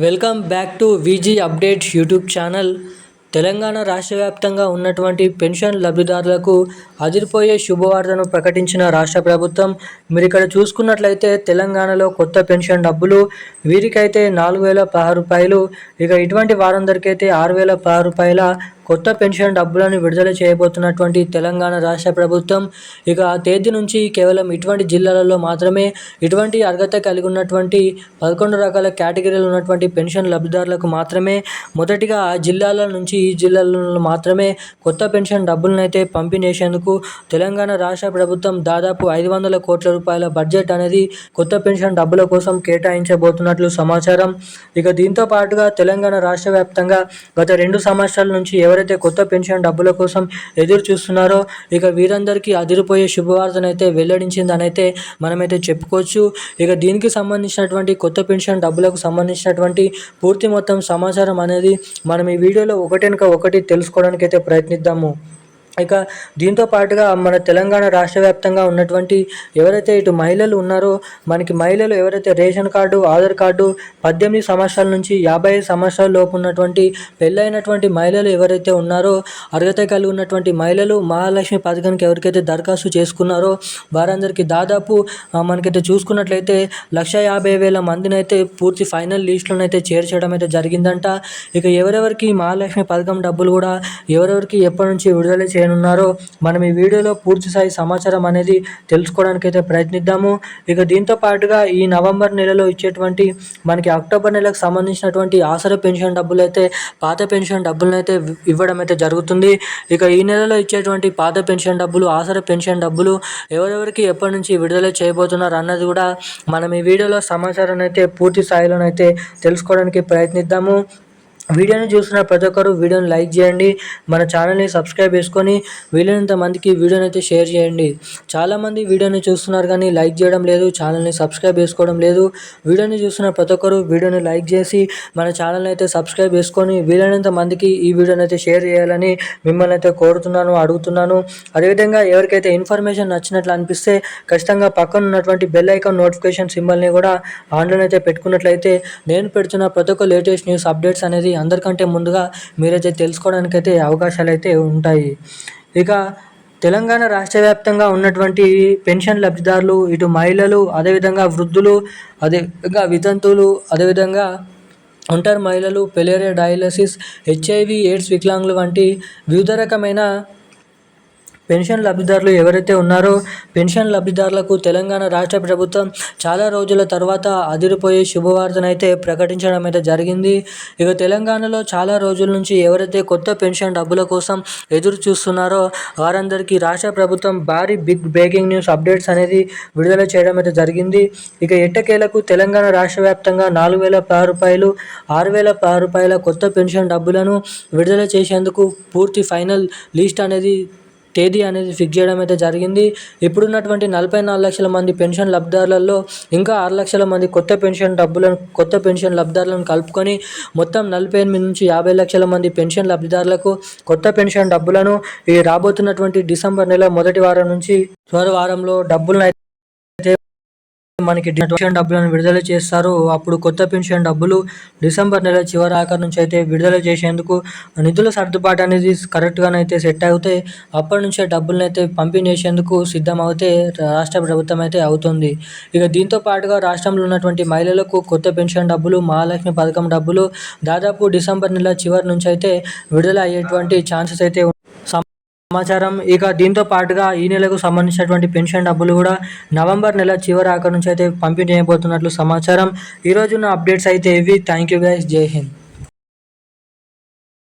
Welcome back to VG updates YouTube channel. Telangana రాష్ట్ర వ్యాప్తంగా ఉన్నటువంటి పెన్షన్ లబ్ధిదారులకు అదిరిపోయే శుభవార్తను ప్రకటించిన రాష్ట్ర ప్రభుత్వం. మీరు ఇక్కడ చూసుకున్నట్లయితే తెలంగాణలో కొత్త పెన్షన్ డబ్బులు వీరికైతే 4,016 రూపాయలు, ఇక ఇటువంటి వారందరికీ అయితే 6,016 రూపాయల కొత్త పెన్షన్ డబ్బులను విడుదల చేయబోతున్నటువంటి తెలంగాణ రాష్ట్ర ప్రభుత్వం. ఇక ఆ తేదీ నుంచి కేవలం ఇటువంటి జిల్లాలలో మాత్రమే ఇటువంటి అర్హత కలిగి ఉన్నటువంటి 11 రకాల కేటగిరీలు ఉన్నటువంటి పెన్షన్ లబ్ధిదారులకు మాత్రమే మొదటిగా ఆ జిల్లాల నుంచి ఈ జిల్లాలలో మాత్రమే కొత్త పెన్షన్ డబ్బులను అయితే పంపిణీ చేసేందుకు తెలంగాణ రాష్ట్ర ప్రభుత్వం దాదాపు 500 కోట్ల రూపాయల బడ్జెట్ అనేది కొత్త పెన్షన్ డబ్బుల కోసం కేటాయించబోతున్నట్లు సమాచారం. ఇక దీంతో పాటుగా తెలంగాణ రాష్ట్ర వ్యాప్తంగా గత 2 సంవత్సరాల నుంచి ఎవరైతే కొత్త పెన్షన్ డబ్బుల కోసం ఎదురు చూస్తున్నారో ఇక వీరందరికీ అదిరిపోయే శుభవార్తనైతే వెల్లడించిందనైతే మనమైతే చెప్పుకోవచ్చు. ఇక దీనికి సంబంధించినటువంటి కొత్త పెన్షన్ డబ్బులకు సంబంధించినటువంటి పూర్తి మొత్తం సమాచారం అనేది మనం ఈ వీడియోలో ఒకటెనక ఒకటి తెలుసుకోవడానికి అయితే ప్రయత్నిద్దాము. ఇక దీంతో పాటుగా మన తెలంగాణ రాష్ట్ర వ్యాప్తంగా ఉన్నటువంటి ఎవరైతే ఇటు మహిళలు ఉన్నారో మనకి మహిళలు ఎవరైతే రేషన్ కార్డు, ఆధార్ కార్డు 18 సంవత్సరాల నుంచి 55 సంవత్సరాల లోపు ఉన్నటువంటి పెళ్ళైనటువంటి మహిళలు ఎవరైతే ఉన్నారో అర్హత కలిగి ఉన్నటువంటి మహిళలు మహాలక్ష్మి పథకానికి ఎవరికైతే దరఖాస్తు చేసుకున్నారో వారందరికీ దాదాపు మనకైతే చూసుకున్నట్లయితే 1,50,000 మందిని అయితే పూర్తి ఫైనల్ లిస్టులోనైతే చేర్చడం అయితే జరిగిందంట. ఇక ఎవరెవరికి మహాలక్ష్మి పథకం డబ్బులు కూడా ఎవరెవరికి ఎప్పటి నుంచి విడుదల ఉన్నారో మనం ఈ వీడియోలో పూర్తి స్థాయి సమాచారం అనేది తెలుసుకోవడానికి అయితే ప్రయత్నిద్దాము. ఇక దీంతో పాటుగా ఈ నవంబర్ నెలలో ఇచ్చేటువంటి మనకి అక్టోబర్ నెలకు సంబంధించినటువంటి ఆసరా పెన్షన్ డబ్బులు అయితే పాత పెన్షన్ డబ్బులను అయితే ఇవ్వడం అయితే జరుగుతుంది. ఇక ఈ నెలలో ఇచ్చేటువంటి పాత పెన్షన్ డబ్బులు, ఆసరా పెన్షన్ డబ్బులు ఎవరెవరికి ఎప్పటి నుంచి విడుదల చేయబోతున్నారు అన్నది కూడా మనం ఈ వీడియోలో సమాచారాన్ని అయితే పూర్తి స్థాయిలోనైతే తెలుసుకోవడానికి ప్రయత్నిద్దాము. వీడియోని చూస్తున్న ప్రతి ఒక్కరు వీడియోని లైక్ చేయండి, మన ఛానల్ని సబ్స్క్రైబ్ చేసుకొని వీలైనంత మందికి వీడియోని అయితే షేర్ చేయండి. చాలామంది వీడియోని చూస్తున్నారు కానీ లైక్ చేయడం లేదు, ఛానల్ని సబ్స్క్రైబ్ చేసుకోవడం లేదు. వీడియోని చూస్తున్న ప్రతి ఒక్కరు వీడియోని లైక్ చేసి మన ఛానల్ని అయితే సబ్స్క్రైబ్ చేసుకొని వీలైనంత మందికి ఈ వీడియోని అయితే షేర్ చేయాలని మిమ్మల్ని అయితే కోరుతున్నాను, అడుగుతున్నాను. అదేవిధంగా ఎవరికైతే ఇన్ఫర్మేషన్ నచ్చినట్లు అనిపిస్తే ఖచ్చితంగా పక్కన ఉన్నటువంటి బెల్ ఐకాన్ నోటిఫికేషన్ సింబల్ని కూడా ఆన్లో అయితే పెట్టుకున్నట్లయితే నేను పెడుతున్న ప్రతి ఒక్క లేటెస్ట్ న్యూస్ అప్డేట్స్ అనేది అందరికంటే ముందుగా మీరైతే తెలుసుకోవడానికైతే అవకాశాలు అయితే ఉంటాయి. ఇక తెలంగాణ రాష్ట్ర వ్యాప్తంగా ఉన్నటువంటి పెన్షన్ లబ్ధిదారులు ఇటు మహిళలు, అదేవిధంగా వృద్ధులు, అదేవిధంగా వితంతువులు, అదేవిధంగా ఒంటరి మహిళలు, పెలేరియా డయాలసిస్, HIV ఎయిడ్స్ వికలాంగులు వంటి వివిధ రకమైన పెన్షన్ లబ్ధిదారులు ఎవరైతే ఉన్నారో పెన్షన్ లబ్ధిదారులకు తెలంగాణ రాష్ట్ర ప్రభుత్వం చాలా రోజుల తర్వాత అదిరిపోయే శుభవార్తనైతే ప్రకటించడం అయితే జరిగింది. ఇక తెలంగాణలో చాలా రోజుల నుంచి ఎవరైతే కొత్త పెన్షన్ డబ్బుల కోసం ఎదురు చూస్తున్నారో వారందరికీ రాష్ట్ర ప్రభుత్వం భారీ బిగ్ బ్రేకింగ్ న్యూస్ అప్డేట్స్ అనేది విడుదల చేయడం అయితే జరిగింది. ఇక ఎట్టకేలకు తెలంగాణ రాష్ట్ర వ్యాప్తంగా 4,016 రూపాయలు, 6,016 రూపాయల కొత్త పెన్షన్ డబ్బులను విడుదల చేసేందుకు పూర్తి ఫైనల్ లిస్ట్ అనేది తేదీ అనేది ఫిక్స్ చేయడం అయితే జరిగింది. ఇప్పుడున్నటువంటి 44 లక్షల మంది పెన్షన్ లబ్ధిదారులలో ఇంకా 6 లక్షల మంది కొత్త పెన్షన్ లబ్ధిదారులను కలుపుకొని మొత్తం 48 నుంచి 50 లక్షల మంది పెన్షన్ లబ్ధిదారులకు కొత్త పెన్షన్ డబ్బులను ఈ రాబోతున్నటువంటి డిసెంబర్ నెల మొదటి వారం నుంచి చివరి వారంలో డబ్బులను మనకి పెన్షన్ డబ్బులను విడుదల చేస్తారు. అప్పుడు కొత్త పెన్షన్ డబ్బులు డిసెంబర్ నెల చివరి ఆఖరి నుంచి అయితే విడుదల చేసేందుకు నిధుల సర్దుబాటు అనేది కరెక్ట్గానైతే సెట్ అవుతాయి. అప్పటి నుంచే డబ్బులను అయితే పంపిణీ చేసేందుకు సిద్ధం అవుతే రాష్ట్ర ప్రభుత్వం అయితే అవుతుంది. ఇక దీంతో పాటుగా రాష్ట్రంలో ఉన్నటువంటి మహిళలకు కొత్త పెన్షన్ డబ్బులు, మహాలక్ష్మి పథకం డబ్బులు దాదాపు డిసెంబర్ నెల చివరి నుంచి అయితే విడుదల అయ్యేటువంటి ఛాన్సెస్ అయితే సమాచారం. ఇక దీంతో పాటుగా ఈ నెలకు సంబంధించినటువంటి పెన్షన్ డబ్బులు కూడా నవంబర్ నెల చివరి ఆఖరి నుంచి అయితే పంపిణీ చేయబోతున్నట్లు సమాచారం. ఈరోజున్న అప్డేట్స్ అయితే ఇవి. థ్యాంక్ యూ గైస్, జై హింద్.